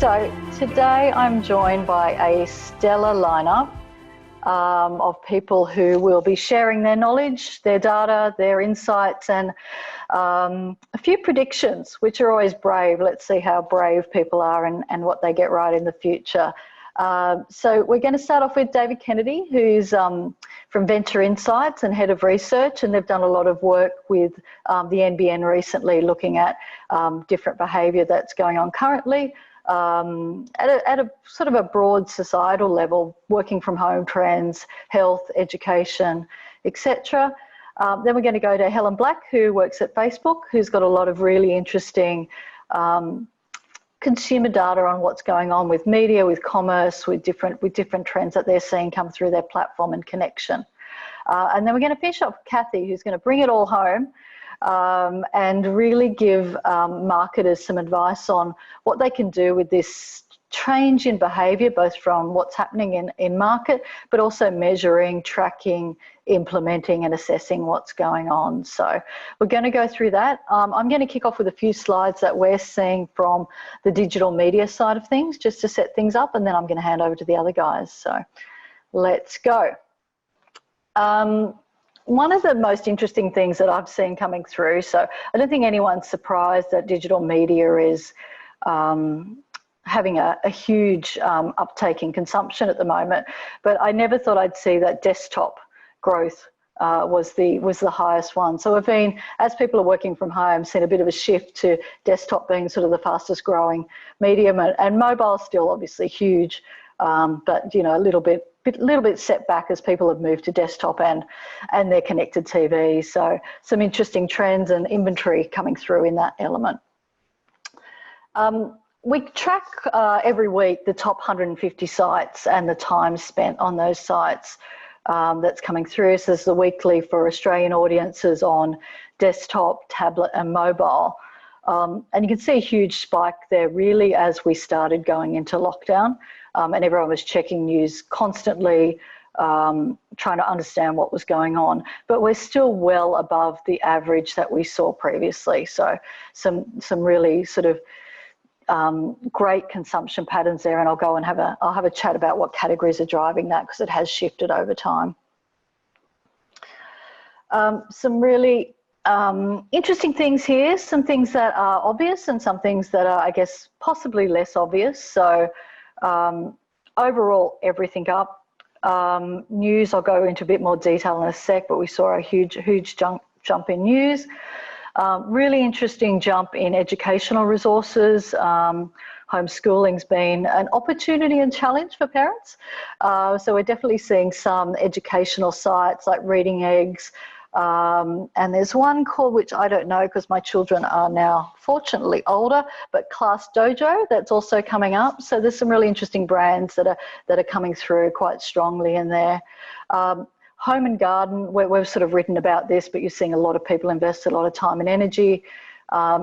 So today I'm joined by a stellar lineup of people who will be sharing their knowledge, their data, their insights, and a few predictions, which are always brave. Let's see how brave people are and what they get right in the future. So we're going to start off with David Kennedy, who's from Venture Insights and Head of Research, and they've done a lot of work with the NBN recently, looking at different behaviour that's going on currently. At a sort of a broad societal level, working from home trends, health, education, etc. Then we're going to go to Helen Black, who works at Facebook, who's got a lot of really interesting consumer data on what's going on with media, with commerce, with different trends that they're seeing come through their platform and connection. And then we're going to finish up with Kathy, who's going to bring it all home and really give marketers some advice on what they can do with this change in behaviour, both from what's happening in market, but also measuring, tracking, implementing and assessing what's going on. So we're going to go through that. I'm going to kick off with a few slides that we're seeing from the digital media side of things, just to set things up, and then I'm going to hand over to the other guys. So let's go. One of the most interesting things that I've seen coming through, so I don't think anyone's surprised that digital media is having a huge uptake in consumption at the moment, but I never thought I'd see that desktop growth was the highest one. So we've been, as people are working from home, seen a bit of a shift to desktop being sort of the fastest growing medium, and mobile still obviously huge, but you know, a little bit set back as people have moved to desktop and their connected TV. So some interesting trends and inventory coming through in that element. We track every week the top 150 sites and the time spent on those sites that's coming through. So this is the weekly for Australian audiences on desktop, tablet and mobile. And you can see a huge spike there really as we started going into lockdown, and everyone was checking news constantly, trying to understand what was going on. But we're still well above the average that we saw previously. So some really sort of great consumption patterns there, and I'll go and I'll have a chat about what categories are driving that, because it has shifted over time. Some really interesting things here, some things that are obvious and some things that are, I guess, possibly less obvious. So overall, everything up. News, I'll go into a bit more detail in a sec, but we saw a huge jump in news. Really interesting jump in educational resources. Homeschooling's been an opportunity and challenge for parents. So we're definitely seeing some educational sites like Reading Eggs. And there's one called, which I don't know because my children are now fortunately older, but Class Dojo, that's also coming up. So there's some really interesting brands that are coming through quite strongly in there. Home and garden, we've sort of written about this, but you're seeing a lot of people invest a lot of time and energy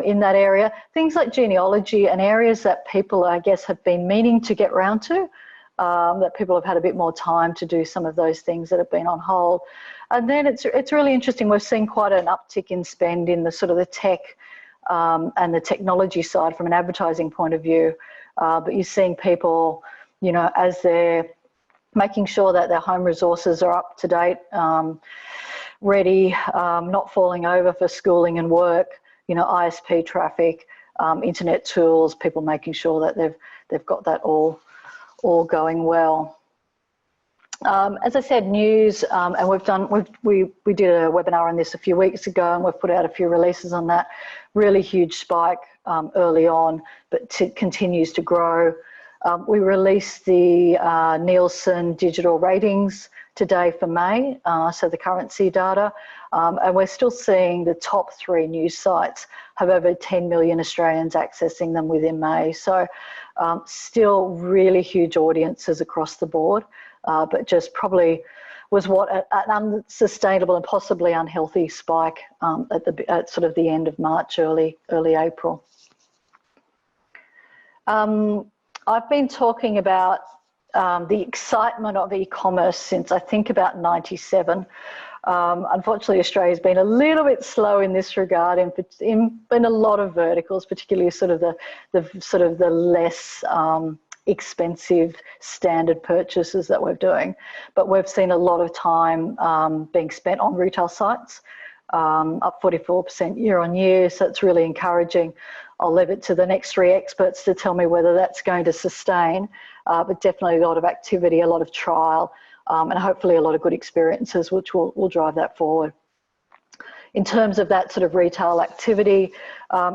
in that area. Things like genealogy and areas that people, I guess, have been meaning to get round to, that people have had a bit more time to do some of those things that have been on hold. And then it's really interesting. We're seeing quite an uptick in spend in the sort of the tech and the technology side from an advertising point of view. But you're seeing people, you know, as they're making sure that their home resources are up to date, ready, not falling over for schooling and work, you know, ISP traffic, internet tools, people making sure that they've got that all going well. As I said, news, and we did a webinar on this a few weeks ago, and we've put out a few releases on that. Really huge spike early on, but continues to grow. We released the Nielsen digital ratings today for May, so the currency data, and we're still seeing the top 3 news sites have over 10 million Australians accessing them within May. So still really huge audiences across the board, but just probably was what an unsustainable and possibly unhealthy spike at sort of the end of March, early April. I've been talking about the excitement of e-commerce since I think about 97. Unfortunately, Australia's been a little bit slow in this regard in a lot of verticals, particularly sort of the less expensive standard purchases that we're doing. But we've seen a lot of time being spent on retail sites, up 44% year on year. So it's really encouraging. I'll leave it to the next three experts to tell me whether that's going to sustain, but definitely a lot of activity, a lot of trial, and hopefully a lot of good experiences, which will drive that forward. In terms of that sort of retail activity,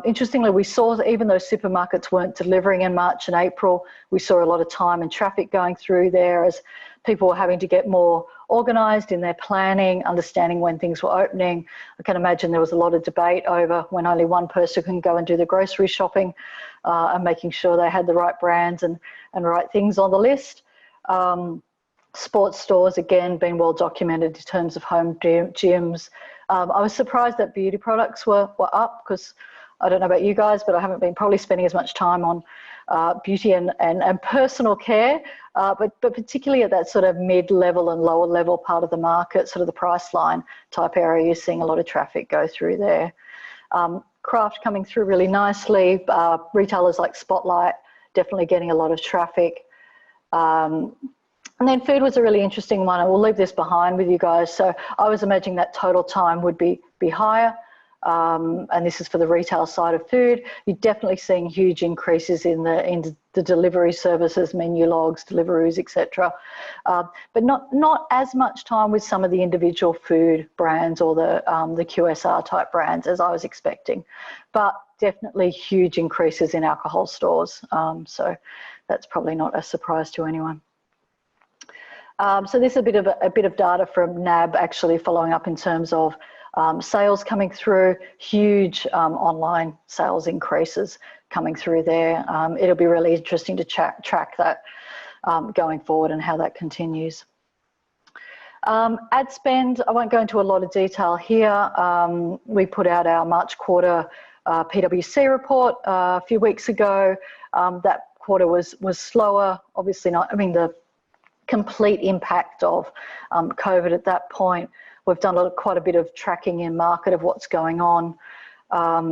interestingly, we saw that even though supermarkets weren't delivering in March and April, we saw a lot of time and traffic going through there as people were having to get more organised in their planning, understanding when things were opening. I can imagine there was a lot of debate over when only one person can go and do the grocery shopping and making sure they had the right brands and right things on the list. Sports stores, again, been well documented in terms of home gyms. I was surprised that beauty products were up because I don't know about you guys, but I haven't been probably spending as much time on beauty and personal care, but particularly at that sort of mid-level and lower level part of the market, sort of the price line type area, you're seeing a lot of traffic go through there. Craft coming through really nicely. Retailers like Spotlight definitely getting a lot of traffic. And then food was a really interesting one. I will leave this behind with you guys. So I was imagining that total time would be higher. And this is for the retail side of food. You're definitely seeing huge increases in the delivery services, menu logs, Deliveroos, etc. But not as much time with some of the individual food brands or the QSR type brands as I was expecting. But definitely huge increases in alcohol stores. So that's probably not a surprise to anyone. So this is a bit of data from NAB actually following up in terms of sales coming through, huge online sales increases coming through there. It'll be really interesting to track that going forward and how that continues. Ad spend, I won't go into a lot of detail here. We put out our March quarter PwC report a few weeks ago. That quarter was slower, obviously not, I mean, the complete impact of COVID at that point. We've done quite a bit of tracking in market of what's going on.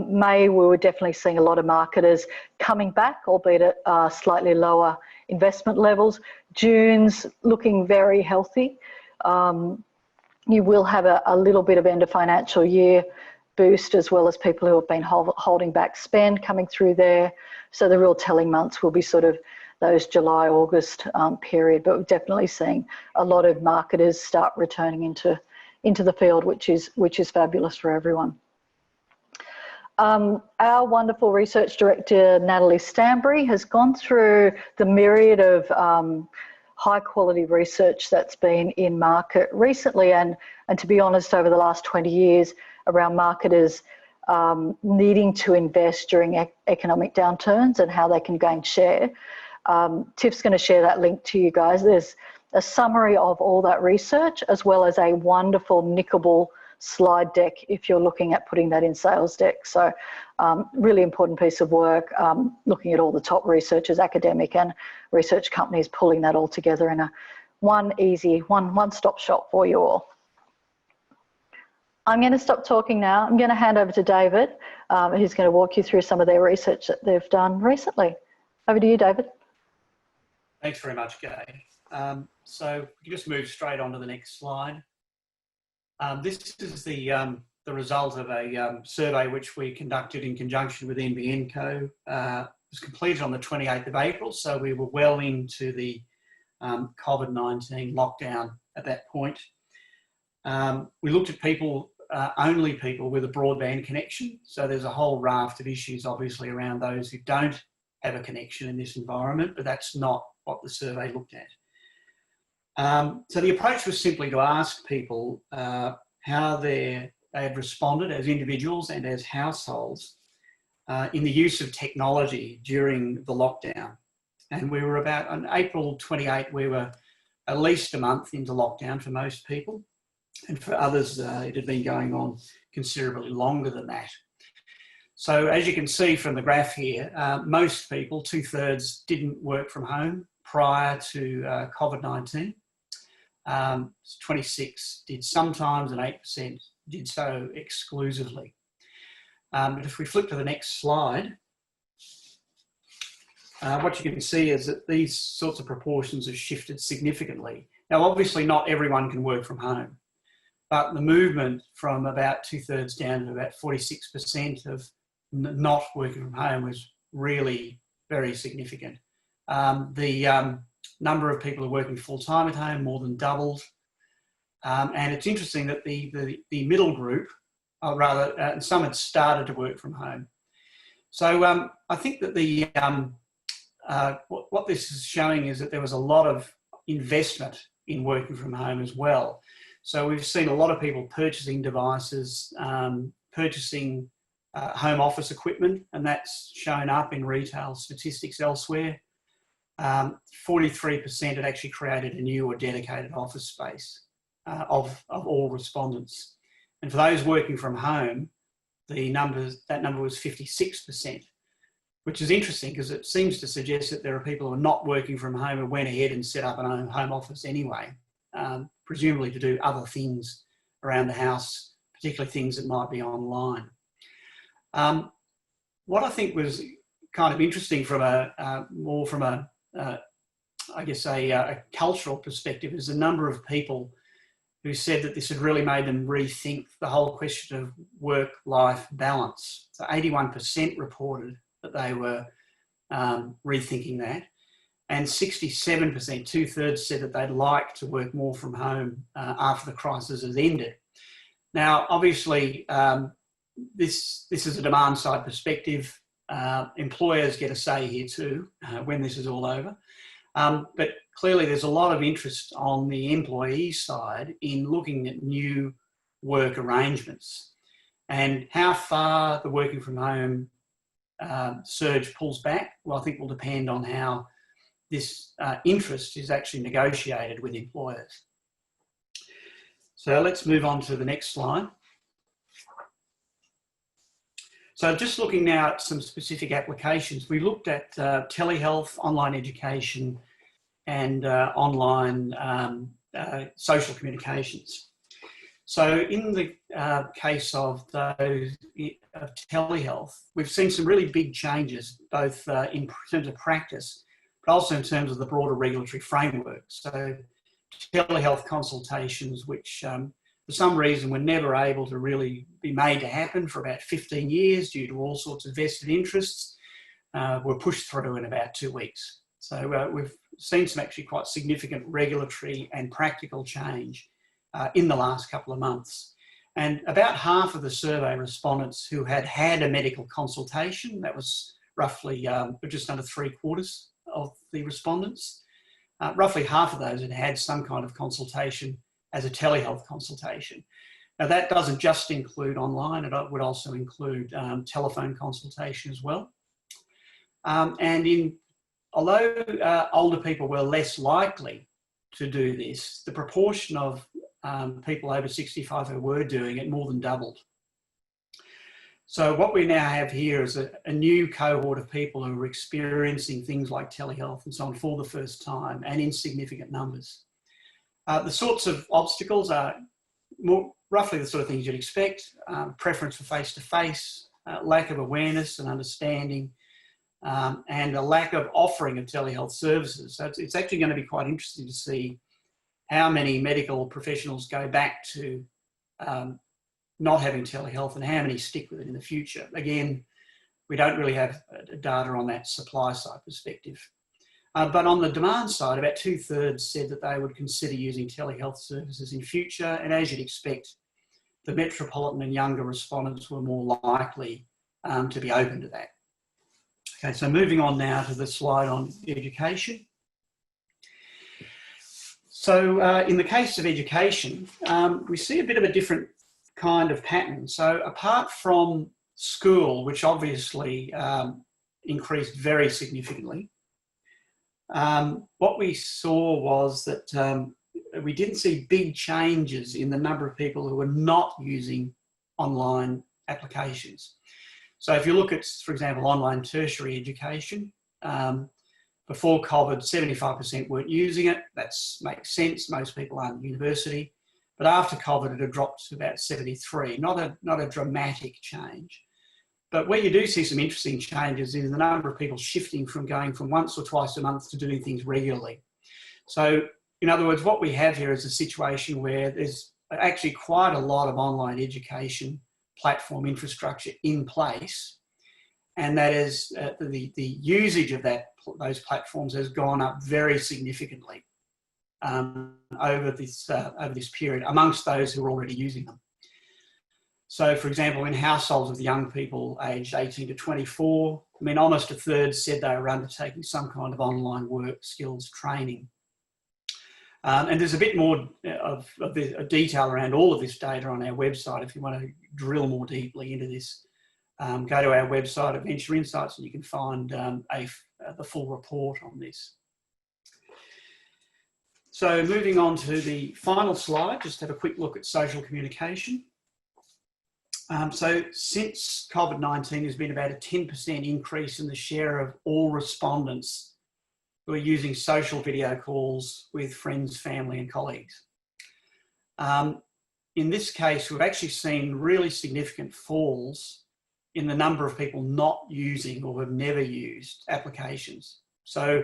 May, we were definitely seeing a lot of marketers coming back, albeit at slightly lower investment levels. June's looking very healthy. You will have a little bit of end of financial year boost as well as people who have been holding back spend coming through there. So the real telling months will be sort of those July, August period, but we're definitely seeing a lot of marketers start returning into the field, which is fabulous for everyone. Our wonderful research director, Natalie Stanbury, has gone through the myriad of high quality research that's been in market recently and to be honest, over the last 20 years around marketers needing to invest during economic downturns and how they can gain share. Tiff's going to share that link to you guys. There's a summary of all that research as well as a wonderful nickable slide deck if you're looking at putting that in sales deck. So really important piece of work, looking at all the top researchers, academic and research companies, pulling that all together in a one-stop shop for you all. I'm going to stop talking now. I'm going to hand over to David, who's going to walk you through some of their research that they've done recently. Over to you, David. Thanks very much, Gai. So you just move straight on to the next slide. This is the result of a survey which we conducted in conjunction with NBN Co. It was completed on the 28th of April, so we were well into the COVID-19 lockdown at that point. We looked at people, only people with a broadband connection, so there's a whole raft of issues obviously around those who don't have a connection in this environment, but that's not what the survey looked at. So the approach was simply to ask people how they had responded as individuals and as households in the use of technology during the lockdown. And we were about, on April 28, we were at least a month into lockdown for most people. And for others, it had been going on considerably longer than that. So as you can see from the graph here, most people, 2/3, didn't work from home prior to COVID-19. 26 did sometimes, and 8% did so exclusively. But if we flip to the next slide, what you can see is that these sorts of proportions have shifted significantly. Now, obviously not everyone can work from home, but the movement from about 2/3 down to about 46% of not working from home was really very significant. The number of people who are working full-time at home more than doubled. And it's interesting that the middle group, or rather some had started to work from home. So I think that what this is showing is that there was a lot of investment in working from home as well. So we've seen a lot of people purchasing devices, purchasing home office equipment, and that's shown up in retail statistics elsewhere. 43% had actually created a new or dedicated office space of all respondents. And for those working from home, that number was 56%, which is interesting because it seems to suggest that there are people who are not working from home and went ahead and set up an own home office anyway, presumably to do other things around the house, particularly things that might be online. What I think was kind of interesting from a cultural perspective is the number of people who said that this had really made them rethink the whole question of work-life balance. So 81% reported that they were rethinking that, and 67%, 2/3, said that they'd like to work more from home after the crisis has ended. Now, obviously, this is a demand-side perspective. Employers get a say here too when this is all over. But clearly there's a lot of interest on the employee side in looking at new work arrangements, and how far the working from home surge pulls back, well, I think will depend on how this interest is actually negotiated with employers. So let's move on to the next slide. So just looking now at some specific applications, we looked at telehealth, online education, and online social communications. So in the case of those of telehealth, we've seen some really big changes, both in terms of practice, but also in terms of the broader regulatory framework. So telehealth consultations, which for some reason were never able to really be made to happen for about 15 years due to all sorts of vested interests, were pushed through in about 2 weeks. So we've seen some actually quite significant regulatory and practical change in the last couple of months. And about half of the survey respondents who had had a medical consultation, that was roughly just under 3/4 of the respondents, roughly half of those had had some kind of consultation as a telehealth consultation. Now that doesn't just include online, it would also include telephone consultation as well. And although older people were less likely to do this, the proportion of people over 65 who were doing it more than doubled. So what we now have here is a new cohort of people who are experiencing things like telehealth and so on for the first time, and in significant numbers. The sorts of obstacles are roughly the sort of things you'd expect: preference for face-to-face, lack of awareness and understanding, and a lack of offering of telehealth services. So it's actually going to be quite interesting to see how many medical professionals go back to not having telehealth and how many stick with it in the future. Again, we don't really have data on that supply side perspective. But on the demand side, about 2/3 said that they would consider using telehealth services in future. And as you'd expect, the metropolitan and younger respondents were more likely to be open to that. Okay, so moving on now to the slide on education. So in the case of education, we see a bit of a different kind of pattern. So apart from school, which obviously increased very significantly, what we saw was that we didn't see big changes in the number of people who were not using online applications. So if you look at, for example, online tertiary education, for Before COVID, 75% weren't using it. That makes sense. Most people aren't at university. But after COVID, it had dropped to about 73. Not a dramatic change. But where you do see some interesting changes is the number of people shifting from going from once or twice a month to doing things regularly. So, in other words, what we have here is a situation where there's actually quite a lot of online education platform infrastructure in place. And that is the usage of those platforms has gone up very significantly over this period amongst those who are already using them. So, for example, in households with young people aged 18 to 24, I mean, almost a third said they were undertaking some kind of online work skills training. And there's a bit more of detail around all of this data on our website if you want to drill more deeply into this. Go to our website at Venture Insights and you can find the full report on this. So moving on to the final slide, just have a quick look at social communication. So since COVID-19, there's been about a 10% increase in the share of all respondents who are using social video calls with friends, family and colleagues. In this case, we've actually seen really significant falls in the number of people not using or have never used applications. So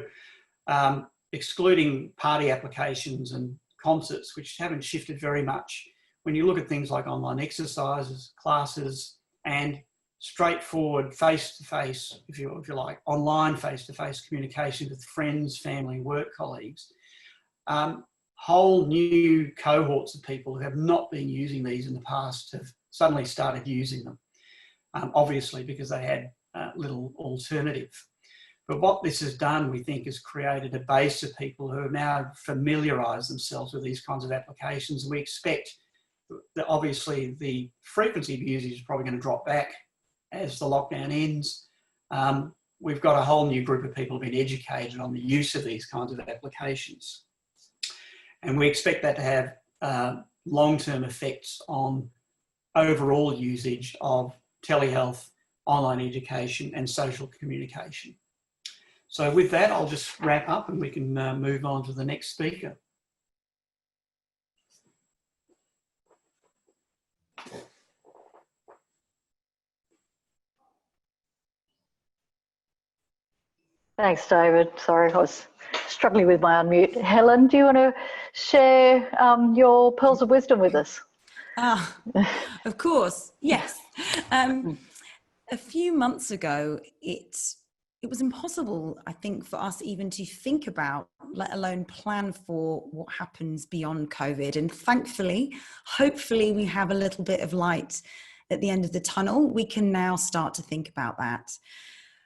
excluding party applications and concerts, which haven't shifted very much, when you look at things like online exercises, classes, and straightforward face-to-face, if you like, online face-to-face communication with friends, family, work colleagues, whole new cohorts of people who have not been using these in the past have suddenly started using them. Obviously because they had little alternative. But what this has done, we think, is created a base of people who have now familiarised themselves with these kinds of applications. And we expect that obviously the frequency of usage is probably going to drop back as the lockdown ends. We've got a whole new group of people being educated on the use of these kinds of applications. And we expect that to have long-term effects on overall usage of telehealth, online education and social communication. So with that, I'll just wrap up and we can move on to the next speaker. Thanks, David. Sorry, I was struggling with my unmute. Helen, do you want to share your pearls of wisdom with us? Of course, yes. A few months ago, it was impossible, I think, for us even to think about, let alone plan for what happens beyond COVID. And thankfully, hopefully we have a little bit of light at the end of the tunnel. We can now start to think about that.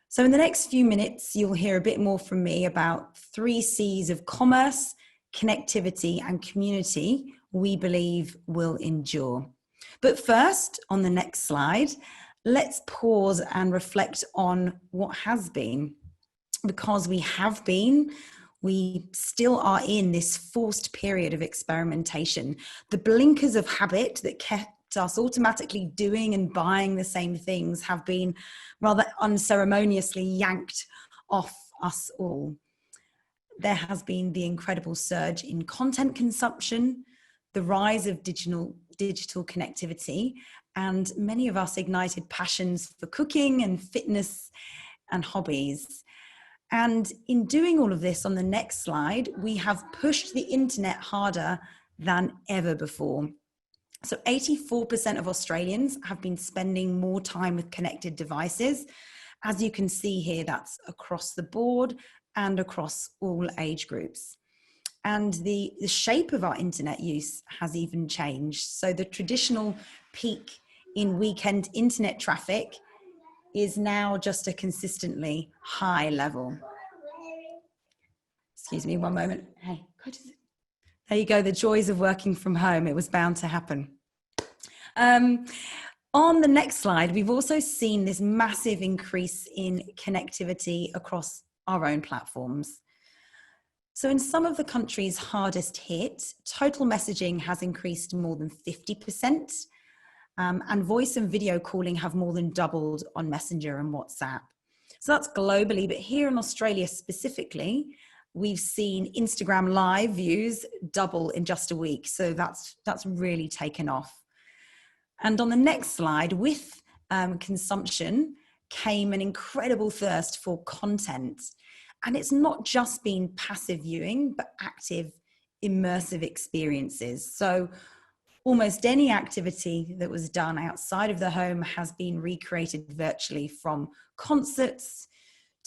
So in the next few minutes, you'll hear a bit more from me about 3 C's of commerce, connectivity and community we believe will endure. But first, on the next slide, let's pause and reflect on what has been, because we still are in this forced period of experimentation. The blinkers of habit that kept us automatically doing and buying the same things have been rather unceremoniously yanked off us all. There has been the incredible surge in content consumption, the rise of digital connectivity, and many of us ignited passions for cooking and fitness and hobbies. And in doing all of this, on the next slide, we have pushed the internet harder than ever before. So 84% of Australians have been spending more time with connected devices. As you can see here, that's across the board and across all age groups. And the shape of our internet use has even changed. So the traditional peak in weekend internet traffic is now just a consistently high level. Excuse me, one moment. Hey, there you go, the joys of working from home. It was bound to happen. On the next slide, we've also seen this massive increase in connectivity across our own platforms. So in some of the countries hardest hit, total messaging has increased more than 50%, and voice and video calling have more than doubled on Messenger and WhatsApp. So that's globally, but here in Australia specifically, we've seen Instagram live views double in just a week. So that's really taken off. And on the next slide, with consumption came an incredible thirst for content. And it's not just been passive viewing, but active, immersive experiences. So almost any activity that was done outside of the home has been recreated virtually, from concerts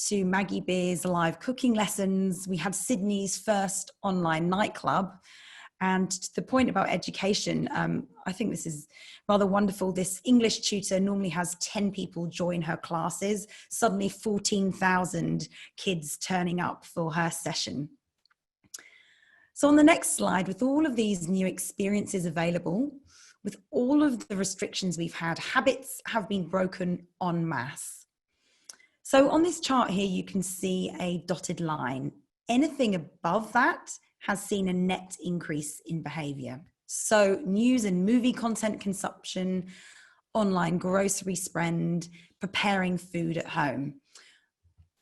to Maggie Beer's live cooking lessons. We had Sydney's first online nightclub. And to the point about education, I think this is rather wonderful. This English tutor normally has 10 people join her classes, suddenly 14,000 kids turning up for her session. So on the next slide, with all of these new experiences available, with all of the restrictions we've had, habits have been broken en masse. So on this chart here, you can see a dotted line. Anything above that has seen a net increase in behavior. So news and movie content consumption, online grocery spend, preparing food at home.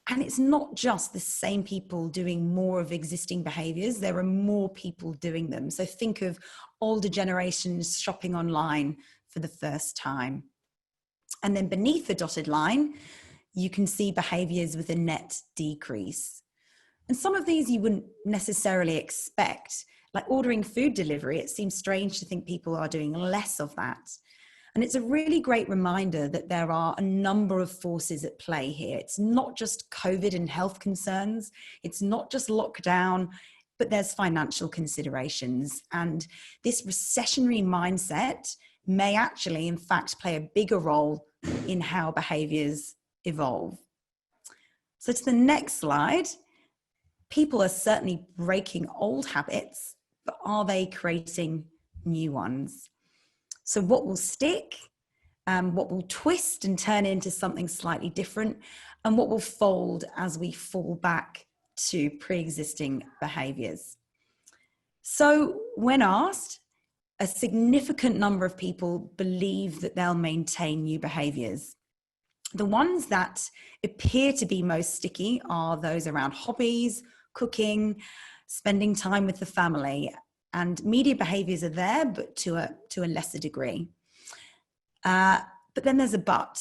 And it's not just the same people doing more of existing behaviors, there are more people doing them. So think of older generations shopping online for the first time. And then beneath the dotted line, you can see behaviors with a net decrease. And some of these you wouldn't necessarily expect, like ordering food delivery. It seems strange to think people are doing less of that. And it's a really great reminder that there are a number of forces at play here. It's not just COVID and health concerns. It's not just lockdown, but there's financial considerations. And this recessionary mindset may actually, in fact, play a bigger role in how behaviors evolve. So to the next slide, people are certainly breaking old habits, but are they creating new ones? So what will stick, what will twist and turn into something slightly different, and what will fold as we fall back to pre-existing behaviors? So when asked, a significant number of people believe that they'll maintain new behaviors. The ones that appear to be most sticky are those around hobbies, cooking, spending time with the family, and media behaviors are there, but to a lesser degree. But then there's a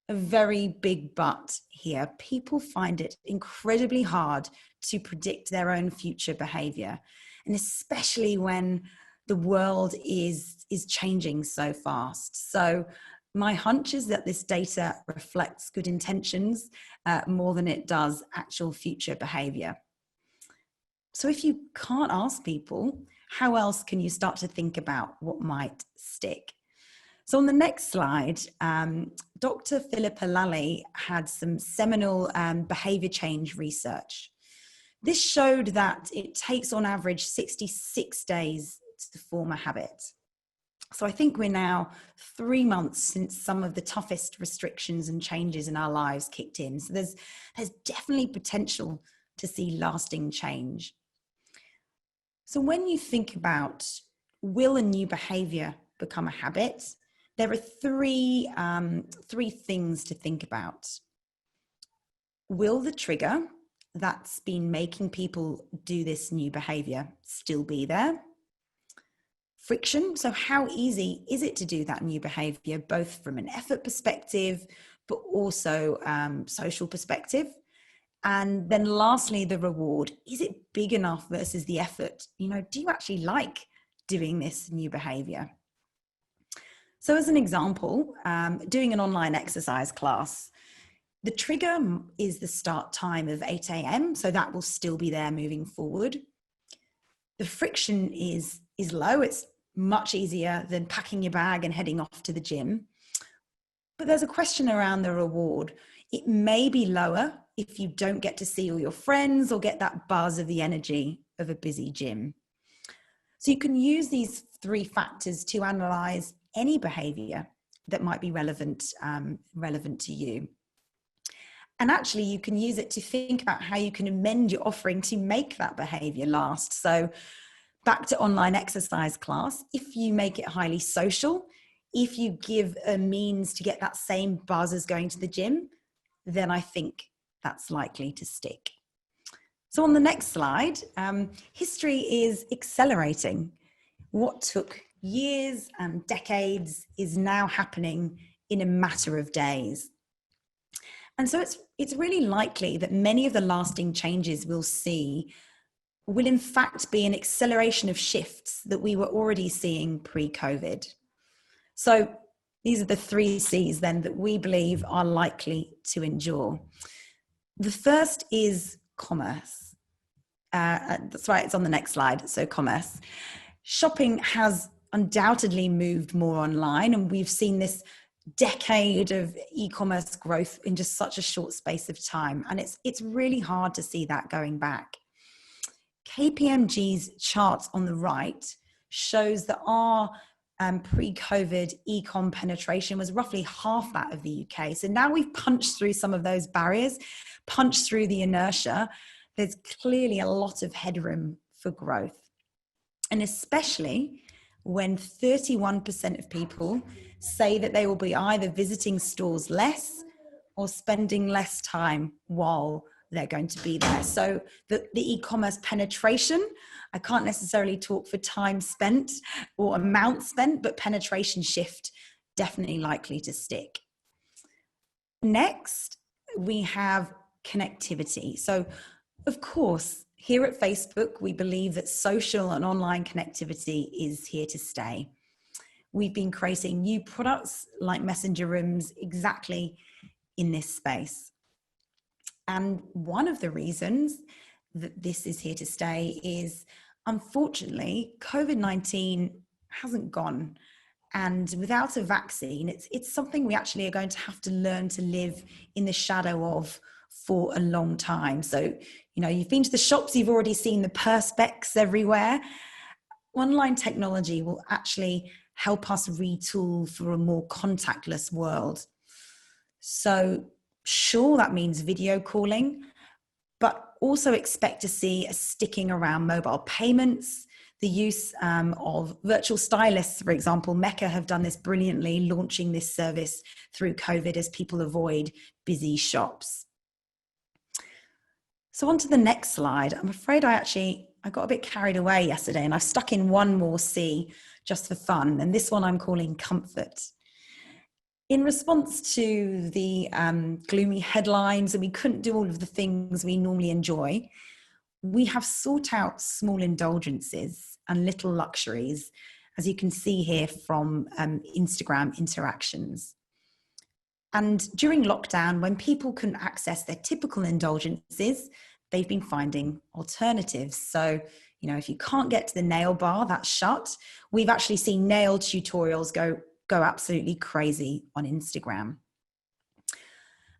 very big but here. People find it incredibly hard to predict their own future behavior, and especially when the world is changing so fast. So my hunch is that this data reflects good intentions more than it does actual future behavior. So if you can't ask people, how else can you start to think about what might stick? So on the next slide, Dr. Philippa Lally had some seminal behavior change research. This showed that it takes on average 66 days to form a habit. So I think we're now 3 months since some of the toughest restrictions and changes in our lives kicked in. So there's definitely potential to see lasting change. So when you think about, will a new behavior become a habit? There are three things to think about. Will the trigger that's been making people do this new behavior still be there? Friction, so how easy is it to do that new behavior, both from an effort perspective, but also social perspective? And then lastly, the reward. Is it big enough versus the effort? Do you actually like doing this new behavior? So as an example, doing an online exercise class, the trigger is the start time of 8 a.m. So that will still be there moving forward. The friction is low. It's much easier than packing your bag and heading off to the gym. But there's a question around the reward. It may be lower if you don't get to see all your friends or get that buzz of the energy of a busy gym. So you can use these three factors to analyze any behavior that might be relevant to you. And actually, you can use it to think about how you can amend your offering to make that behavior last. So back to online exercise class, if you make it highly social, if you give a means to get that same buzz as going to the gym, then I think that's likely to stick. So on the next slide, history is accelerating. What took years and decades is now happening in a matter of days. And so it's really likely that many of the lasting changes we'll see will in fact be an acceleration of shifts that we were already seeing pre-COVID. So these are the 3 C's then that we believe are likely to endure. The first is commerce. That's right, it's on the next slide. So commerce. Shopping has undoubtedly moved more online, and we've seen this decade of e-commerce growth in just such a short space of time. And it's really hard to see that going back. KPMG's chart on the right shows that our pre-COVID e-com penetration was roughly half that of the UK. So now we've punched through some of those barriers, punched through the inertia. There's clearly a lot of headroom for growth. And especially when 31% of people say that they will be either visiting stores less or spending less time while they're going to be there. So the e-commerce penetration, I can't necessarily talk for time spent or amount spent, but penetration shift definitely likely to stick. Next, we have connectivity. So of course, here at Facebook, we believe that social and online connectivity is here to stay. We've been creating new products like messenger rooms exactly in this space. And one of the reasons that this is here to stay is, unfortunately, COVID-19 hasn't gone. And without a vaccine, it's something we actually are going to have to learn to live in the shadow of for a long time. So, you've been to the shops, you've already seen the perspex everywhere. Online technology will actually help us retool for a more contactless world. So sure, that means video calling, but also expect to see a sticking around mobile payments, the use of virtual stylists, for example. Mecca have done this brilliantly, launching this service through COVID as people avoid busy shops. So on to the next slide. I'm afraid I got a bit carried away yesterday, and I've stuck in one more C just for fun. And this one I'm calling comfort. In response to the gloomy headlines, and we couldn't do all of the things we normally enjoy, we have sought out small indulgences and little luxuries, as you can see here from Instagram interactions. And during lockdown, when people couldn't access their typical indulgences, they've been finding alternatives. So, if you can't get to the nail bar, that's shut. We've actually seen nail tutorials go absolutely crazy on Instagram.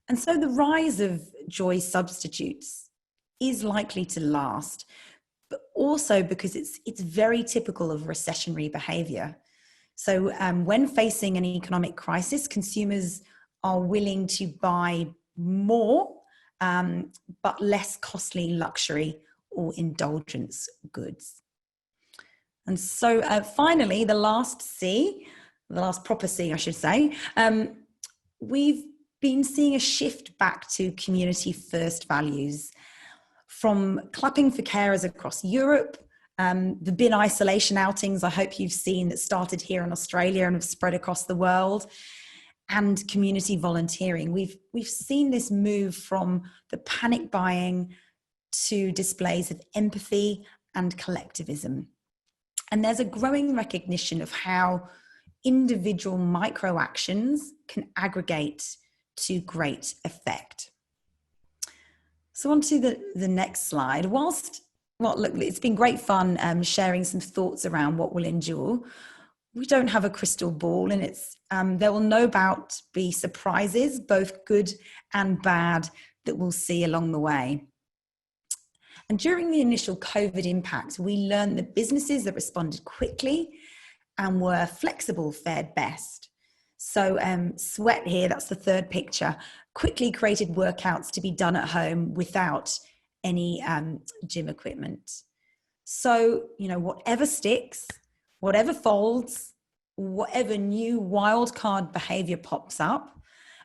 And so the rise of joy substitutes is likely to last, but also because it's very typical of recessionary behavior. So when facing an economic crisis, consumers are willing to buy more, but less costly luxury or indulgence goods. And so finally, the last C, the last proper C, I should say, we've been seeing a shift back to community first values, from clapping for carers across Europe, the bin isolation outings I hope you've seen that started here in Australia and have spread across the world, and community volunteering. We've seen this move from the panic buying to displays of empathy and collectivism. And there's a growing recognition of how individual micro actions can aggregate to great effect. So on to the next slide. Look, it's been great fun sharing some thoughts around what will endure. We don't have a crystal ball, and there will no doubt be surprises, both good and bad, that we'll see along the way. And during the initial COVID impact, we learned that businesses that responded quickly and were flexible fared best. So Sweat here, that's the third picture, quickly created workouts to be done at home without any gym equipment. So, whatever sticks, whatever folds, whatever new wildcard behavior pops up,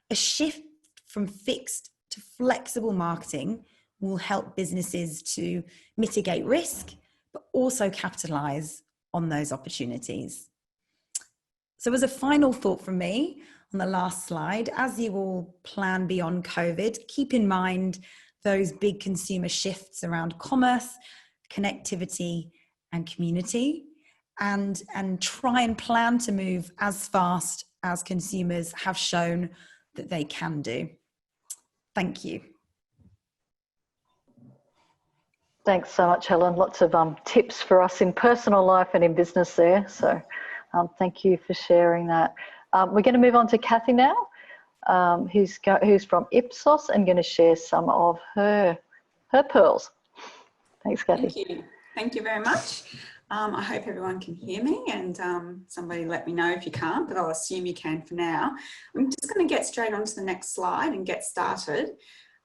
a shift from fixed to flexible marketing will help businesses to mitigate risk, but also capitalize on those opportunities. So as a final thought from me on the last slide, as you all plan beyond COVID, keep in mind those big consumer shifts around commerce, connectivity, and community, and try and plan to move as fast as consumers have shown that they can do. Thank you. Thanks so much, Helen. Lots of tips for us in personal life and in business there. So thank you for sharing that. We're going to move on to Kathy now, who's from IPSOS and going to share some of her pearls. Thanks, Kathy. Thank you. Thank you very much. I hope everyone can hear me, and somebody let me know if you can't, but I'll assume you can for now. I'm just going to get straight on to the next slide and get started.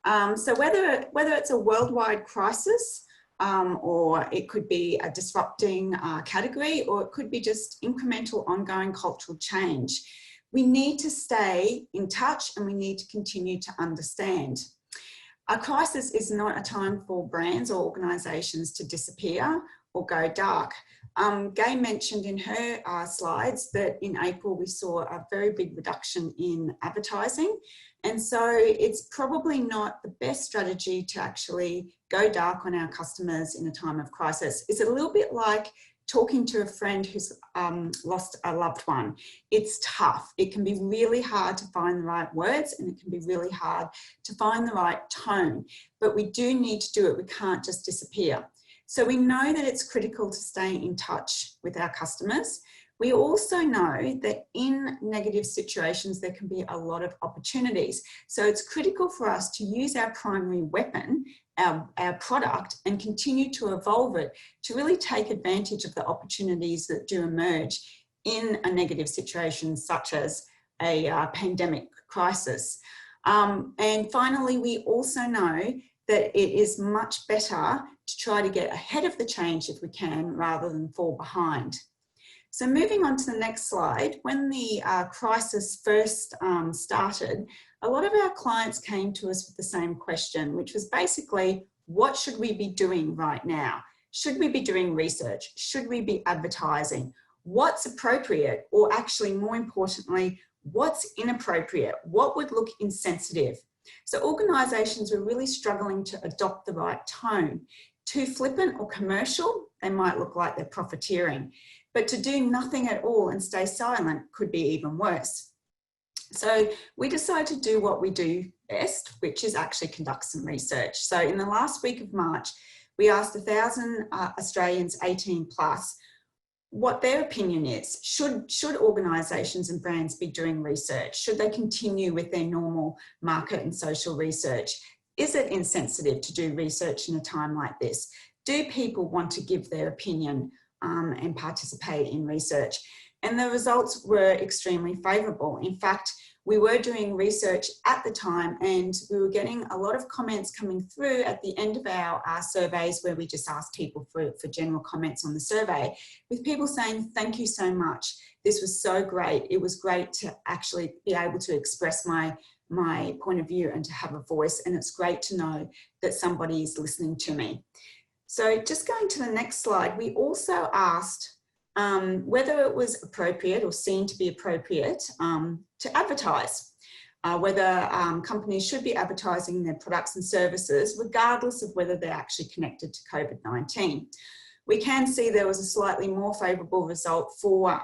So whether it's a worldwide crisis, or it could be a disrupting category, or it could be just incremental ongoing cultural change, we need to stay in touch and we need to continue to understand. A crisis is not a time for brands or organisations to disappear or go dark. Gai mentioned in her slides that in April we saw a very big reduction in advertising, and so it's probably not the best strategy to actually go dark on our customers in a time of crisis. It's a little bit like talking to a friend who's lost a loved one. It's tough. It can be really hard to find the right words, and it can be really hard to find the right tone, but we do need to do it. We can't just disappear. So we know that it's critical to stay in touch with our customers. We also know that in negative situations, there can be a lot of opportunities. So it's critical for us to use our primary weapon, our product, and continue to evolve it to really take advantage of the opportunities that do emerge in a negative situation, such as a pandemic crisis. And finally, we also know that it is much better to try to get ahead of the change if we can, rather than fall behind. So moving on to the next slide, when the crisis first started, a lot of our clients came to us with the same question, which was basically, what should we be doing right now? Should we be doing research? Should we be advertising? What's appropriate? Or actually, more importantly, what's inappropriate? What would look insensitive? So organisations were really struggling to adopt the right tone. Too flippant or commercial, they might look like they're profiteering. But to do nothing at all and stay silent could be even worse. So we decided to do what we do best, which is actually conduct some research. So in the last week of March, we asked 1,000 Australians 18 plus what their opinion is. Should organisations and brands be doing research? Should they continue with their normal market and social research? Is it insensitive to do research in a time like this? Do people want to give their opinion and participate in research? And the results were extremely favourable. In fact, we were doing research at the time, and we were getting a lot of comments coming through at the end of our surveys, where we just asked people for general comments on the survey, with people saying, thank you so much. This was so great. It was great to actually be able to express my point of view and to have a voice. And it's great to know that somebody is listening to me. So just going to the next slide, we also asked whether it was appropriate or seen to be appropriate to advertise, whether companies should be advertising their products and services, regardless of whether they're actually connected to COVID-19. We can see there was a slightly more favourable result for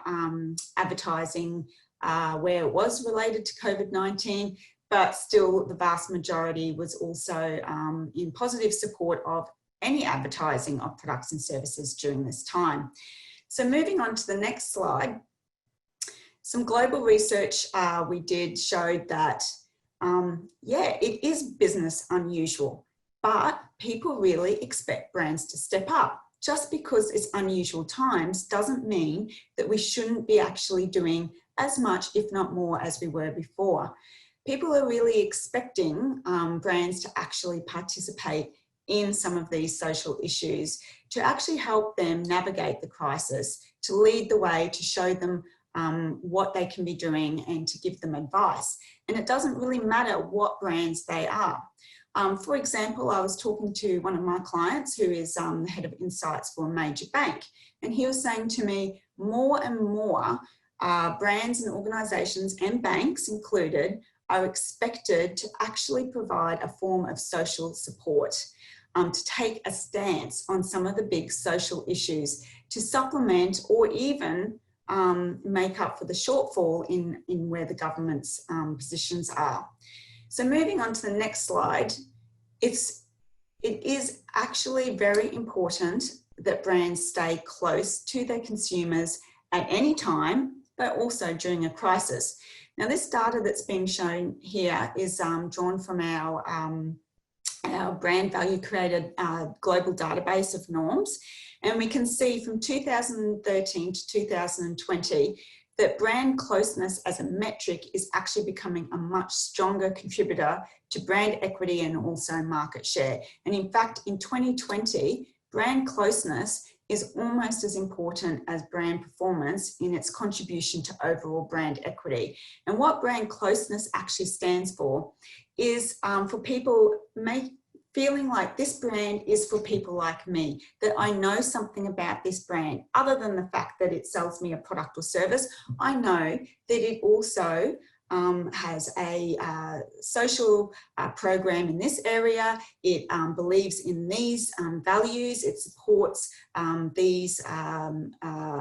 advertising where it was related to COVID-19, but still the vast majority was also in positive support of any advertising of products and services during this time. So moving on to the next slide, some global research we did showed that, yeah, it is business unusual, but people really expect brands to step up. Just because it's unusual times doesn't mean that we shouldn't be actually doing as much, if not more, as we were before. People are really expecting brands to actually participate in some of these social issues, to actually help them navigate the crisis, to lead the way, to show them what they can be doing and to give them advice. And it doesn't really matter what brands they are. For example, I was talking to one of my clients who is the head of insights for a major bank, and he was saying to me, more and more brands and organisations and banks included are expected to actually provide a form of social support, to take a stance on some of the big social issues, to supplement or even make up for the shortfall in where the government's positions are. So moving on to the next slide, it is actually very important that brands stay close to their consumers at any time, but also during a crisis. Now, this data that's being shown here is drawn from our brand value created global database of norms. And we can see from 2013 to 2020 that brand closeness as a metric is actually becoming a much stronger contributor to brand equity and also market share. And in fact, in 2020, brand closeness is almost as important as brand performance in its contribution to overall brand equity. And what brand closeness actually stands for is for people feeling like this brand is for people like me, that I know something about this brand, other than the fact that it sells me a product or service. I know that it also has a social program in this area. It believes in these values. It supports these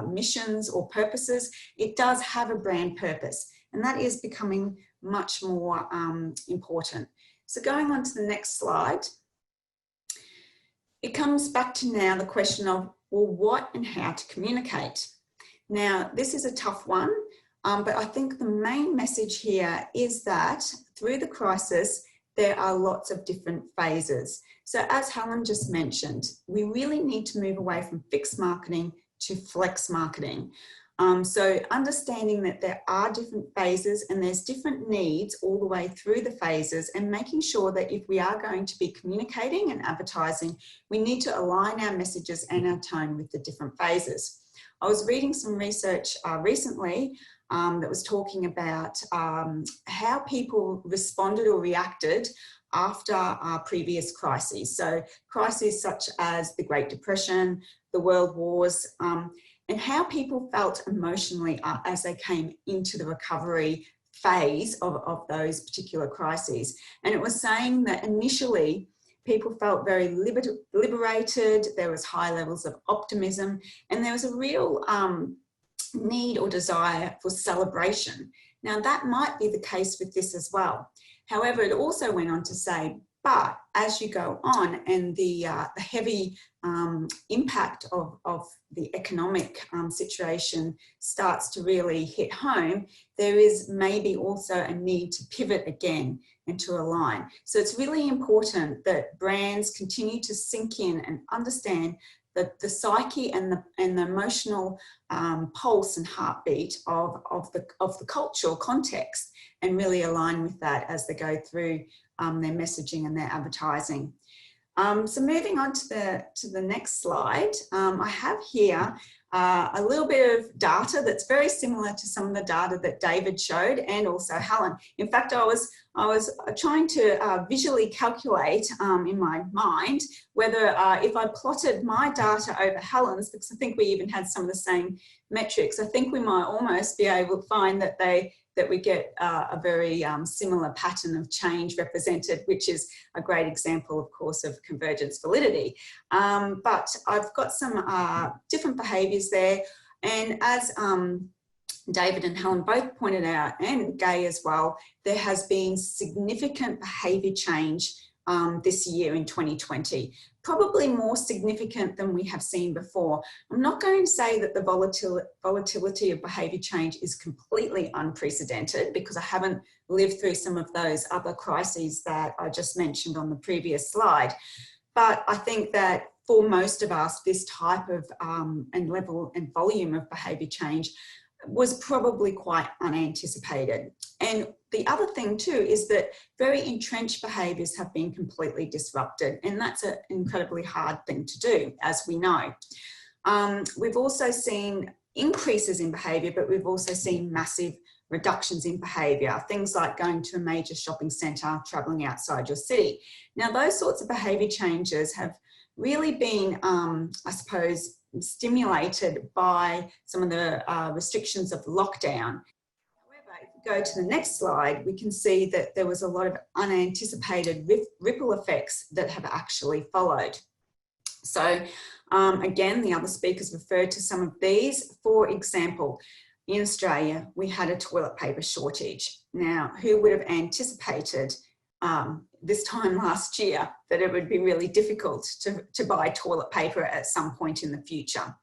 missions or purposes. It does have a brand purpose, and that is becoming much more important. So going on to the next slide, it comes back to now the question of, well, what and how to communicate. Now, this is a tough one, but I think the main message here is that through the crisis, there are lots of different phases. So as Helen just mentioned, we really need to move away from fixed marketing to flex marketing. So understanding that there are different phases and there's different needs all the way through the phases, and making sure that if we are going to be communicating and advertising, we need to align our messages and our tone with the different phases. I was reading some research recently that was talking about how people responded or reacted after previous crises. So crises such as the Great Depression, the World Wars, and how people felt emotionally as they came into the recovery phase of those particular crises. And it was saying that initially people felt very liberated, there was high levels of optimism, and there was a real need or desire for celebration. Now that might be the case with this as well. However, it also went on to say, but as you go on and the heavy impact of the economic situation starts to really hit home, there is maybe also a need to pivot again and to align. So it's really important that brands continue to sink in and understand the psyche and the emotional pulse and heartbeat of the cultural context, and really align with that as they go through their messaging and their advertising. So moving on to the next slide, I have here a little bit of data that's very similar to some of the data that David showed, and also Helen. In fact, I was trying to visually calculate in my mind whether if I plotted my data over Helen's, because I think we even had some of the same metrics, I think we might almost be able to find that we get a very similar pattern of change represented, which is a great example, of course, of convergence validity. But I've got some different behaviours there. And as David and Helen both pointed out, and Gai as well, there has been significant behaviour change this year in 2020, probably more significant than we have seen before. I'm not going to say that the volatility of behaviour change is completely unprecedented, because I haven't lived through some of those other crises that I just mentioned on the previous slide. But I think that for most of us, this type of and level and volume of behaviour change was probably quite unanticipated. And the other thing too is that very entrenched behaviours have been completely disrupted, and that's an incredibly hard thing to do, as we know. We've also seen increases in behaviour, but we've also seen massive reductions in behaviour. Things like going to a major shopping centre, travelling outside your city. Now, those sorts of behaviour changes have really been, I suppose, stimulated by some of the restrictions of lockdown. However, if we go to the next slide, we can see that there was a lot of unanticipated ripple effects that have actually followed. So again, the other speakers referred to some of these. For example, in Australia, we had a toilet paper shortage. Now, who would have anticipated this time last year that it would be really difficult to buy toilet paper at some point in the future?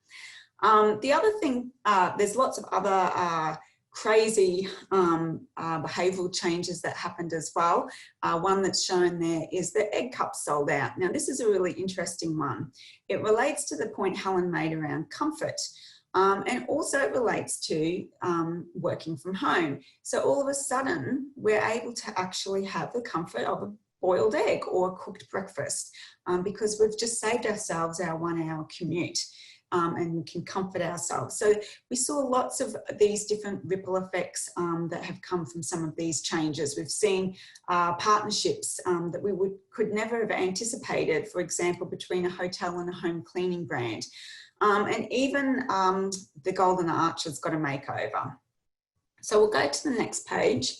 The other thing, there's lots of other crazy behavioural changes that happened as well. One that's shown there is the egg cups sold out. Now, this is a really interesting one. It relates to the point Helen made around comfort. And also it relates to working from home. So all of a sudden, we're able to actually have the comfort of a boiled egg or a cooked breakfast because we've just saved ourselves our 1 hour commute. And we can comfort ourselves. So we saw lots of these different ripple effects that have come from some of these changes. We've seen partnerships that we could never have anticipated, for example, between a hotel and a home cleaning brand. And even the Golden Arch has got a makeover. So we'll go to the next page.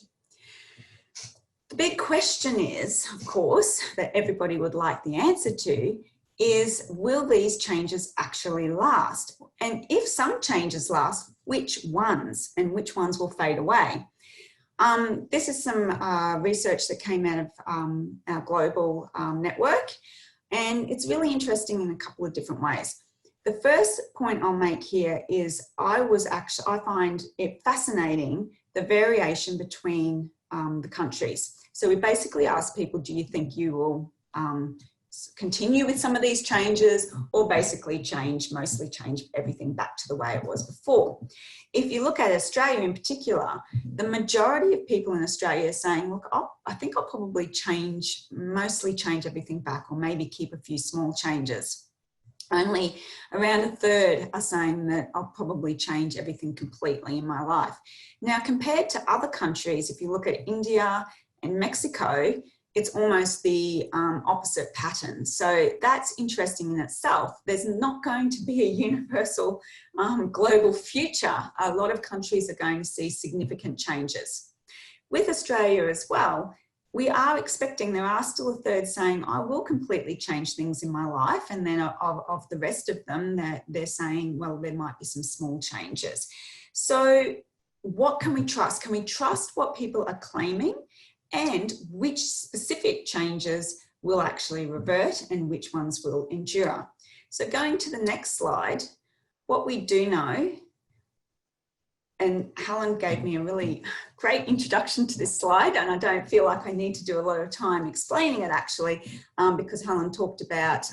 The big question is, of course, that everybody would like the answer to, is will these changes actually last? And if some changes last, which ones, and which ones will fade away? This is some research that came out of our global network, and it's really interesting in a couple of different ways. The first point I'll make here is I find it fascinating, the variation between the countries. So we basically asked people, do you think you will continue with some of these changes, or basically mostly change everything back to the way it was before? If you look at Australia in particular, the majority of people in Australia are saying, look, I think I'll probably mostly change everything back, or maybe keep a few small changes. Only around a third are saying that I'll probably change everything completely in my life. Now, compared to other countries, if you look at India and Mexico, it's almost the opposite pattern. So that's interesting in itself. There's not going to be a universal global future. A lot of countries are going to see significant changes. With Australia as well, we are expecting, there are still a third saying, I will completely change things in my life. And then of the rest of them, they're saying, well, there might be some small changes. So what can we trust? Can we trust what people are claiming? And which specific changes will actually revert and which ones will endure? So going to the next slide, what we do know, and Helen gave me a really great introduction to this slide, and I don't feel like I need to do a lot of time explaining it actually, because Helen talked about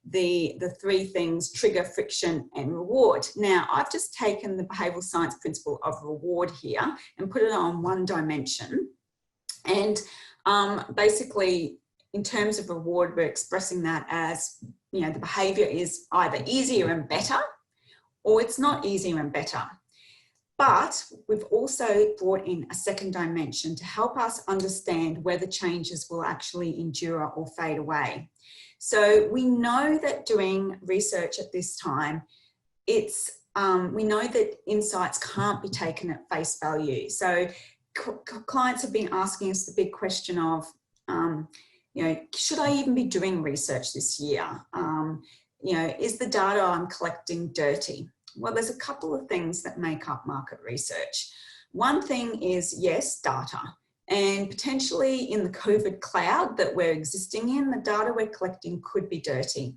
the three things: trigger, friction, and reward. Now, I've just taken the behavioural science principle of reward here and put it on one dimension. And basically, in terms of reward, we're expressing that as, you know, the behaviour is either easier and better, or it's not easier and better. But we've also brought in a second dimension to help us understand whether changes will actually endure or fade away. So we know that doing research at this time, we know that insights can't be taken at face value. So clients have been asking us the big question of, you know, should I even be doing research this year? You know, is the data I'm collecting dirty? Well, there's a couple of things that make up market research. One thing is, yes, data. And potentially in the COVID cloud that we're existing in, the data we're collecting could be dirty.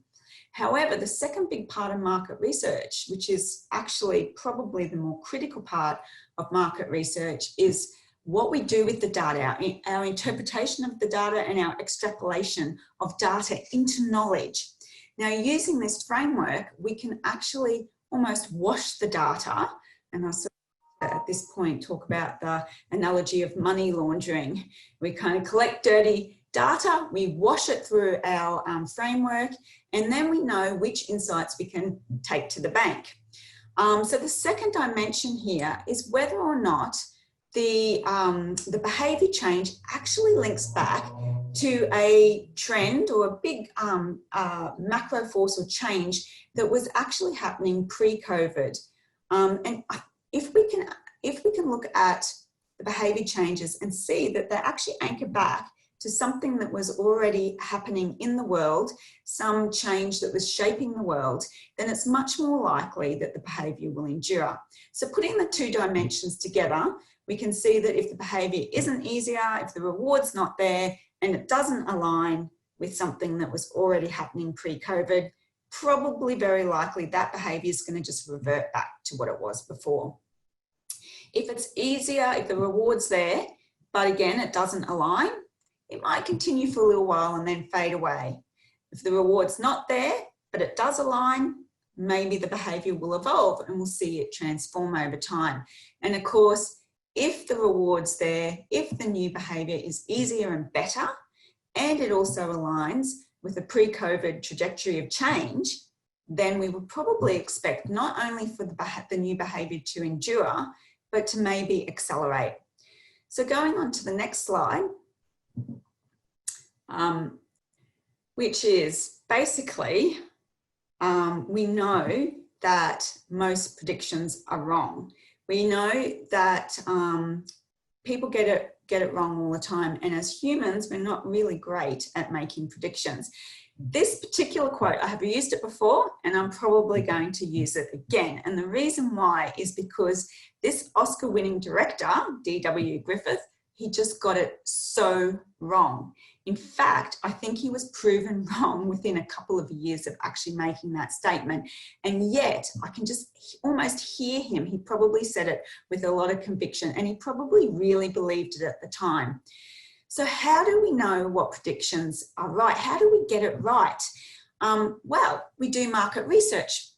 However, the second big part of market research, which is actually probably the more critical part of market research, is what we do with the data, our interpretation of the data and our extrapolation of data into knowledge. Now, using this framework, we can actually almost wash the data, and I sort of at this point talk about the analogy of money laundering. We kind of collect dirty data, we wash it through our framework, and then we know which insights we can take to the bank. So the second dimension here is whether or not the behaviour change actually links back to a trend or a big macro force or change that was actually happening pre-COVID. And if we can look at the behaviour changes and see that they actually anchor back to something that was already happening in the world, some change that was shaping the world, then it's much more likely that the behaviour will endure. So putting the two dimensions together, we can see that if the behaviour isn't easier, if the reward's not there, and it doesn't align with something that was already happening pre-COVID, probably very likely that behaviour is going to just revert back to what it was before. If it's easier, if the reward's there, but again, it doesn't align, it might continue for a little while and then fade away. If the reward's not there, but it does align, maybe the behaviour will evolve and we'll see it transform over time. And of course, if the reward's there, if the new behaviour is easier and better, and it also aligns with the pre-COVID trajectory of change, then we would probably expect not only for the new behaviour to endure, but to maybe accelerate. So going on to the next slide, which is basically, we know that most predictions are wrong. We know that people get it wrong all the time, and as humans, we're not really great at making predictions. This particular quote, I have used it before, and I'm probably going to use it again. And the reason why is because this Oscar-winning director, D.W. Griffith, he just got it so wrong. In fact, I think he was proven wrong within a couple of years of actually making that statement. And yet I can just almost hear him. He probably said it with a lot of conviction, and he probably really believed it at the time. So how do we know what predictions are right? How do we get it right? Well, we do market research,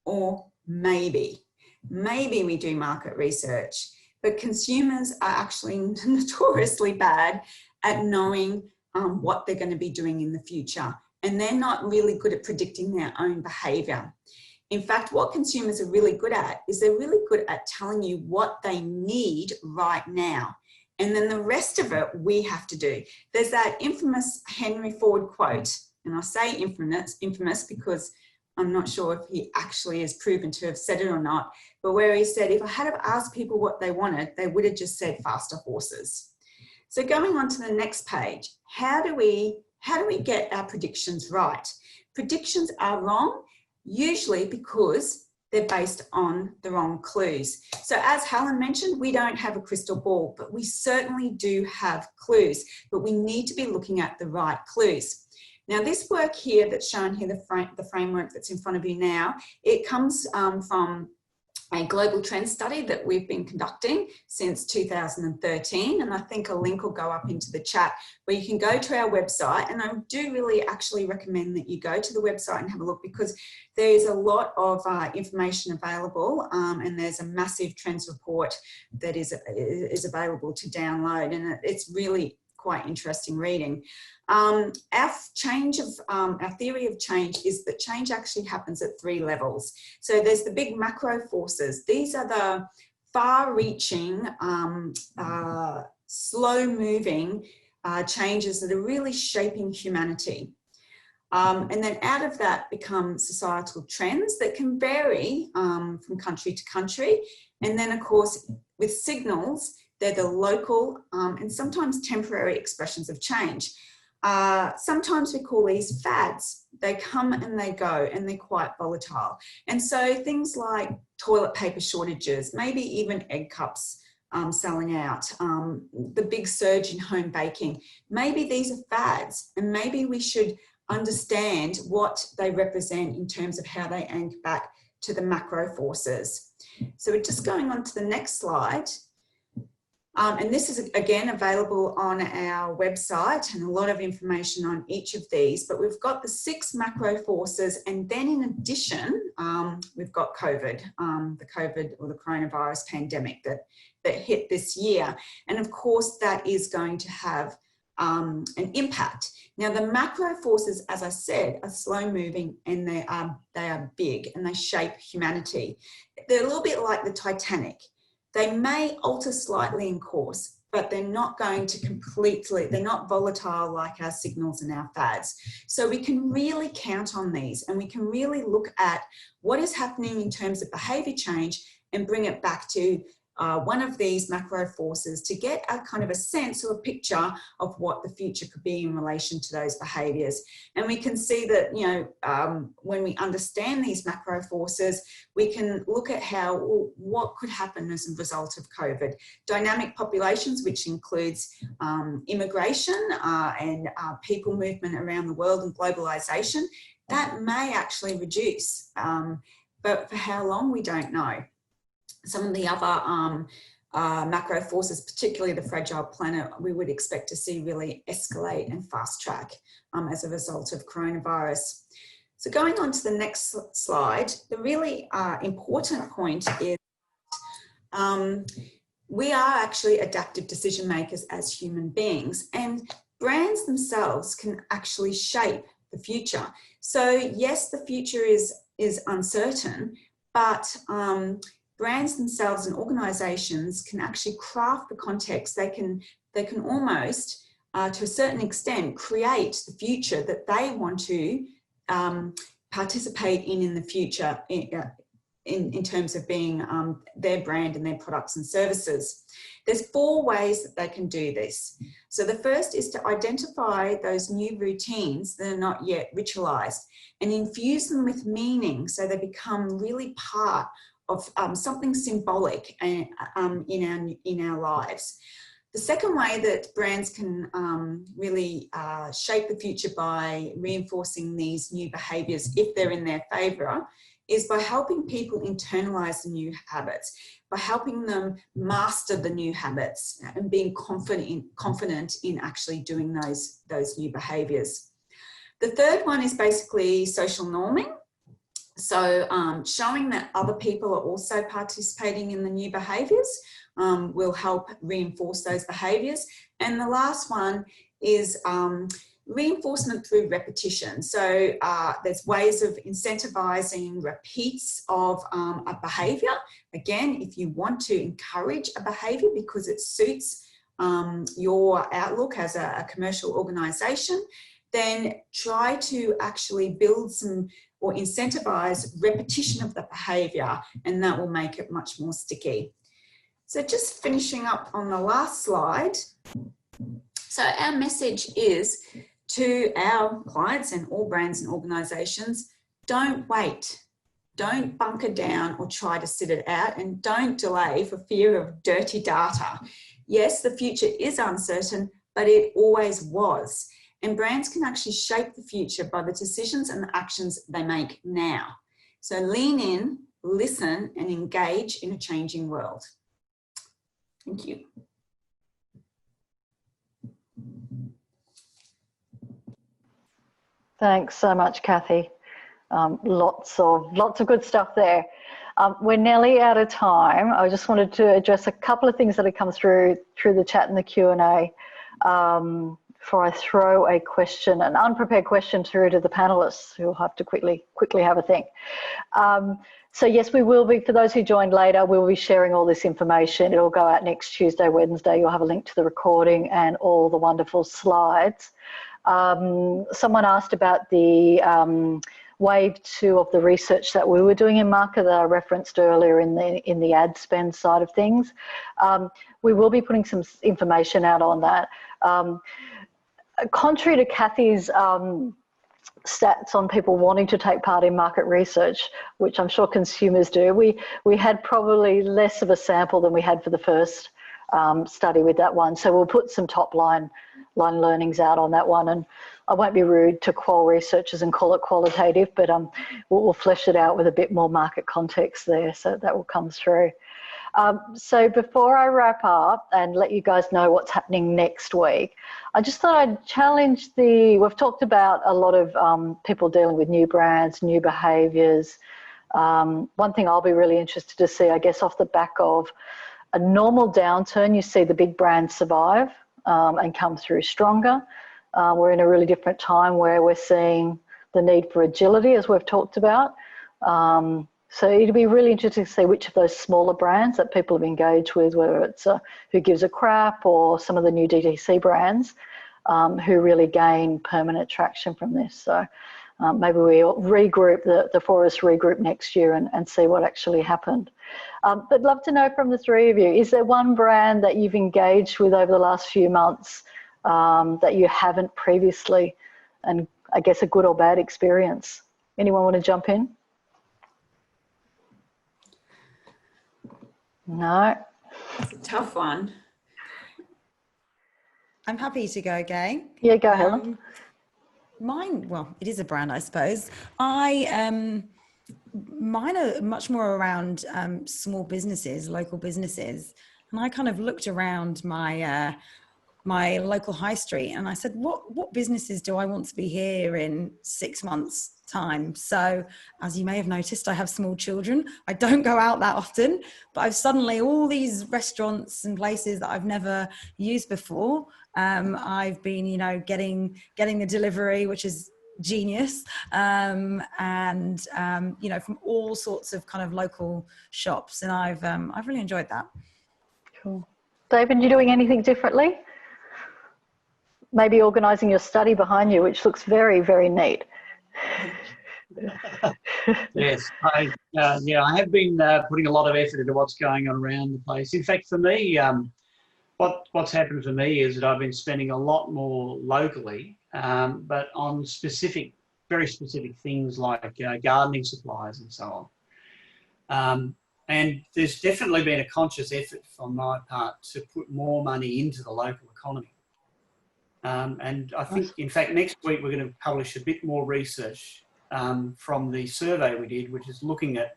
or maybe we do market research, but consumers are actually notoriously bad at knowing what they're going to be doing in the future. And they're not really good at predicting their own behaviour. In fact, what consumers are really good at is they're really good at telling you what they need right now. And then the rest of it, we have to do. There's that infamous Henry Ford quote, and I say infamous because I'm not sure if he actually is proven to have said it or not, but where he said, if I had to ask people what they wanted, they would have just said faster horses. So going on to the next page, how do we get our predictions right? Predictions are wrong, usually because they're based on the wrong clues. So as Helen mentioned, we don't have a crystal ball, but we certainly do have clues, but we need to be looking at the right clues. Now this work here that's shown here, the framework that's in front of you now, it comes from a global trend study that we've been conducting since 2013, and I think a link will go up into the chat where you can go to our website, and I do really actually recommend that you go to the website and have a look, because there's a lot of information available, and there's a massive trends report that is available to download, and it's really quite interesting reading. Our theory of change is that change actually happens at 3 levels. So there's the big macro forces. These are the far-reaching, slow-moving changes that are really shaping humanity. And then out of that become societal trends that can vary from country to country. And then, of course, with signals, they're the local and sometimes temporary expressions of change. Sometimes we call these fads. They come and they go, and they're quite volatile. And so things like toilet paper shortages, maybe even egg cups selling out, the big surge in home baking, maybe these are fads, and maybe we should understand what they represent in terms of how they anchor back to the macro forces. So we're just going on to the next slide. And this is again available on our website, and a lot of information on each of these, but we've got the 6 macro forces, and then in addition, we've got COVID, the COVID or the coronavirus pandemic that hit this year. And of course, that is going to have an impact. Now, the macro forces, as I said, are slow moving, and they are big, and they shape humanity. They're a little bit like the Titanic. They may alter slightly in course, but they're not going to completely, they're not volatile like our signals and our fads. So we can really count on these, and we can really look at what is happening in terms of behaviour change and bring it back to one of these macro forces to get a kind of a sense or a picture of what the future could be in relation to those behaviours. And we can see that, you know, when we understand these macro forces, we can look at how, well, what could happen as a result of COVID. Dynamic populations, which includes immigration and people movement around the world and globalisation, that may actually reduce, but for how long, we don't know. Some of the other macro forces, particularly the fragile planet, we would expect to see really escalate and fast track as a result of coronavirus. So going on to the next slide, the really important point is we are actually adaptive decision makers as human beings, and brands themselves can actually shape the future. So yes, the future is uncertain, but brands themselves and organisations can actually craft the context. They can almost, to a certain extent, create the future that they want to participate in the future in terms of being their brand and their products and services. There's 4 ways that they can do this. So the first is to identify those new routines that are not yet ritualized and infuse them with meaning so they become really part of something symbolic in our lives. The second way that brands can really shape the future by reinforcing these new behaviours, if they're in their favour, is by helping people internalise the new habits, by helping them master the new habits and being confident in actually doing those new behaviours. The third one is basically social norming. So showing that other people are also participating in the new behaviours will help reinforce those behaviours. And the last one is reinforcement through repetition. So there's ways of incentivising repeats of a behaviour. Again, if you want to encourage a behaviour because it suits your outlook as a commercial organisation, then try to actually build some or incentivise repetition of the behaviour, and that will make it much more sticky. So just finishing up on the last slide. So our message is to our clients and all brands and organisations: don't wait, don't bunker down or try to sit it out, and don't delay for fear of dirty data. Yes, the future is uncertain, but it always was. And brands can actually shape the future by the decisions and the actions they make now. So lean in, listen, and engage in a changing world. Thank you. Thanks so much, Kathy. Lots of good stuff there. We're nearly out of time. I just wanted to address a couple of things that have come through the chat and the Q&A before I throw a question, an unprepared question, through to the panelists who will have to quickly have a think. So yes, we will be, for those who joined later, we'll be sharing all this information. It'll go out next Tuesday, Wednesday. You'll have a link to the recording and all the wonderful slides. Someone asked about the wave 2 of the research that we were doing in market that I referenced earlier in the ad spend side of things. We will be putting some information out on that. Contrary to Kathy's stats on people wanting to take part in market research, which I'm sure consumers do, we had probably less of a sample than we had for the first study with that one. So we'll put some top line learnings out on that one, and I won't be rude to qual researchers and call it qualitative, but we'll flesh it out with a bit more market context there, so that will come through. So before I wrap up and let you guys know what's happening next week, I just thought I'd challenge we've talked about a lot of people dealing with new brands, new behaviours. One thing I'll be really interested to see, I guess, off the back of a normal downturn, you see the big brands survive. and come through stronger. We're in a really different time where we're seeing the need for agility, as we've talked about. So it'll be really interesting to see which of those smaller brands that people have engaged with, whether it's Who Gives a Crap or some of the new DTC brands, who really gain permanent traction from this. So maybe we'll regroup, the four of us regroup next year and see what actually happened. But love to know from the three of you, is there one brand that you've engaged with over the last few months that you haven't previously, and I guess a good or bad experience? Anyone want to jump in? No. That's a tough one. I'm happy to go, Gai. Yeah, go, Helen. Mine, well, it is a brand, I suppose. Mine are much more around small businesses, local businesses. And I kind of looked around my my local high street and I said, what businesses do I want to be here in 6 months' time? So as you may have noticed, I have small children. I don't go out that often, but I've suddenly all these restaurants and places that I've never used before. I've been, you know, getting the delivery, which is genius, and you know, from all sorts of kind of local shops, and I've really enjoyed that. Cool. David, you doing anything differently? Maybe organising your study behind you, which looks very, very neat. Yes, I have been putting a lot of effort into what's going on around the place. In fact, for me, what's happened for me is that I've been spending a lot more locally, but on very specific things like gardening supplies and so on. And there's definitely been a conscious effort on my part to put more money into the local economy. And I think, in fact, next week we're going to publish a bit more research from the survey we did, which is looking at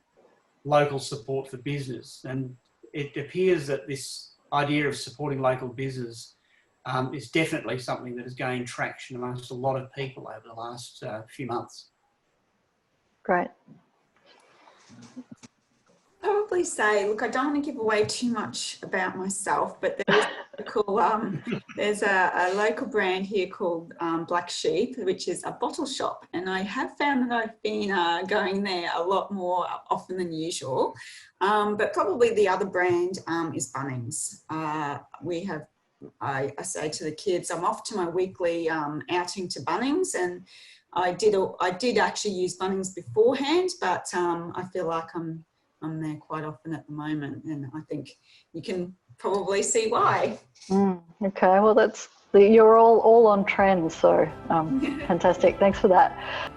local support for business. And it appears that this idea of supporting local business is definitely something that has gained traction amongst a lot of people over the last few months. Great. Probably say, look, I don't want to give away too much about myself, but there is a cool, there's a local brand here called Black Sheep, which is a bottle shop, and I have found that I've been going there a lot more often than usual, but probably the other brand is Bunnings. I say to the kids, I'm off to my weekly outing to Bunnings, and I did actually use Bunnings beforehand, but I feel like I'm there quite often at the moment, and I think you can probably see why. Okay, well, you're all on trend, so fantastic. Thanks for that.